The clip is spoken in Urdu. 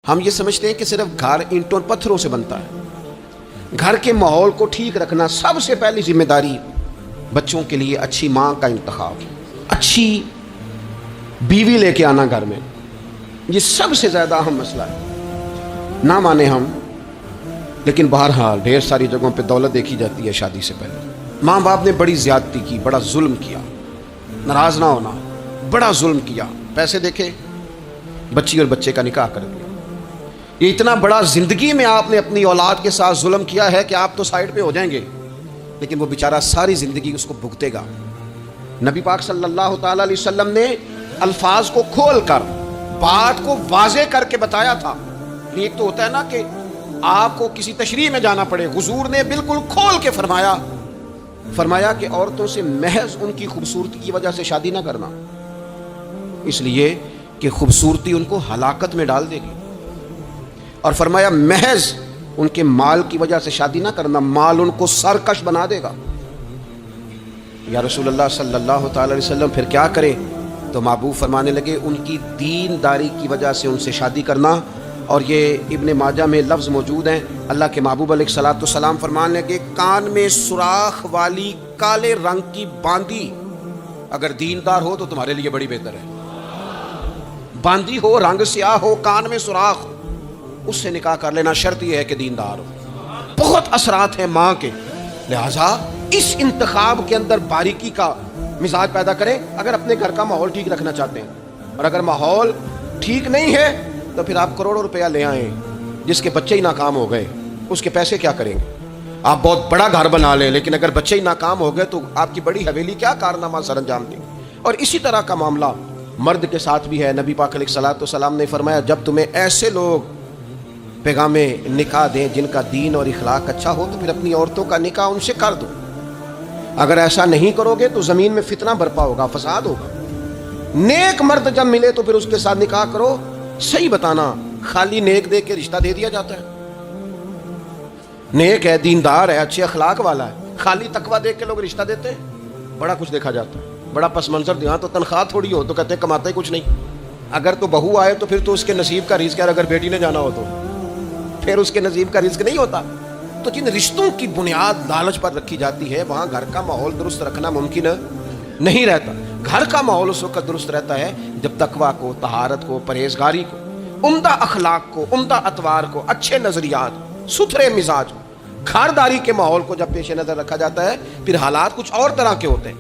ہم یہ سمجھتے ہیں کہ صرف گھر اینٹوں اور پتھروں سے بنتا ہے۔ گھر کے ماحول کو ٹھیک رکھنا سب سے پہلی ذمہ داری بچوں کے لیے اچھی ماں کا انتخاب، اچھی بیوی لے کے آنا گھر میں، یہ سب سے زیادہ اہم مسئلہ ہے۔ نہ مانے ہم، لیکن بہرحال ڈھیر ساری جگہوں پہ دولت دیکھی جاتی ہے شادی سے پہلے۔ ماں باپ نے بڑی زیادتی کی، بڑا ظلم کیا، ناراض نہ ہونا، بڑا ظلم کیا۔ پیسے دیکھے بچی اور بچے کا نکاح کر دیا۔ یہ اتنا بڑا زندگی میں آپ نے اپنی اولاد کے ساتھ ظلم کیا ہے کہ آپ تو سائیڈ پہ ہو جائیں گے، لیکن وہ بیچارہ ساری زندگی اس کو بھگتے گا۔ نبی پاک صلی اللہ تعالی علیہ وسلم نے الفاظ کو کھول کر، بات کو واضح کر کے بتایا تھا۔ ایک تو ہوتا ہے نا کہ آپ کو کسی تشریح میں جانا پڑے، حضور نے بالکل کھول کے فرمایا کہ عورتوں سے محض ان کی خوبصورتی کی وجہ سے شادی نہ کرنا، اس لیے کہ خوبصورتی ان کو ہلاکت میں ڈال دے گی، اور فرمایا محض ان کے مال کی وجہ سے شادی نہ کرنا، مال ان کو سرکش بنا دے گا۔ یا رسول اللہ صلی اللہ تعالی علیہ وسلم پھر کیا کرے؟ تو محبوب فرمانے لگے ان کی دینداری کی وجہ سے ان سے شادی کرنا۔ اور یہ ابن ماجہ میں لفظ موجود ہیں، اللہ کے محبوب علیہ الصلوۃ والسلام فرمانے لگے کان میں سوراخ والی کالے رنگ کی باندی اگر دیندار ہو تو تمہارے لیے بڑی بہتر ہے۔ باندی ہو، رنگ سیاہ ہو، کان میں سوراخ، اس سے نکاح کر لینا، شرط یہ ہے کہ دیندار ہو۔ بہت اثرات ہیں ماں کے، لہذا اس انتخاب کے اندر باریکی کا مزاج پیدا کریں اگر اپنے گھر کا ماحول ٹھیک رکھنا چاہتے ہیں۔ اور اگر ماحول ٹھیک نہیں ہے تو پھر آپ کروڑوں روپیہ لے آئیں، جس کے بچے ہی ناکام ہو گئے، اس کے پیسے کیا کریں گے؟ آپ بہت بڑا گھر بنا لیں، لیکن اگر بچے ہی ناکام ہو گئے تو آپ کی بڑی حویلی کیا کارنامہ سر انجام دیں گے؟ اور اسی طرح کا معاملہ مرد کے ساتھ بھی ہے۔ نبی پاک علیہ الصلوۃ والسلام نے فرمایا جب تمہیں ایسے لوگ پیغام نکاح دیں جن کا دین اور اخلاق اچھا ہو تو پھر اپنی عورتوں کا نکاح ان سے کر دو۔ اگر ایسا نہیں کرو گے تو زمین میں فتنہ برپا ہوگا، فساد ہوگا۔ نیک مرد جب ملے تو پھر اس کے ساتھ نکاح کرو۔ صحیح بتانا، خالی نیک دیکھ کے رشتہ دے دیا جاتا ہے؟ نیک ہے، دیندار ہے، اچھے اخلاق والا ہے، خالی تقویٰ دیکھ کے لوگ رشتہ دیتے ہیں؟ بڑا کچھ دیکھا جاتا ہے، بڑا پس منظر دیا تو تنخواہ تھوڑی ہو تو کہتے ہیں کماتا ہی کچھ نہیں۔ اگر تو بہو آئے تو پھر تو اس کے نصیب کا رزق ہے، اگر بیٹی نے جانا ہو تو پھر اس کے نصیب کا رزق نہیں ہوتا۔ تو جن رشتوں کی بنیاد لالچ پر رکھی جاتی ہے وہاں گھر کا ماحول درست رکھنا ممکن نہیں رہتا۔ گھر کا ماحول اس وقت درست رہتا ہے جب تقویٰ کو، طہارت کو، پرہیزگاری کو، عمدہ اخلاق کو، عمدہ اطوار کو، اچھے نظریات، ستھرے مزاج، گھرداری کے ماحول کو جب پیش نظر رکھا جاتا ہے، پھر حالات کچھ اور طرح کے ہوتے ہیں۔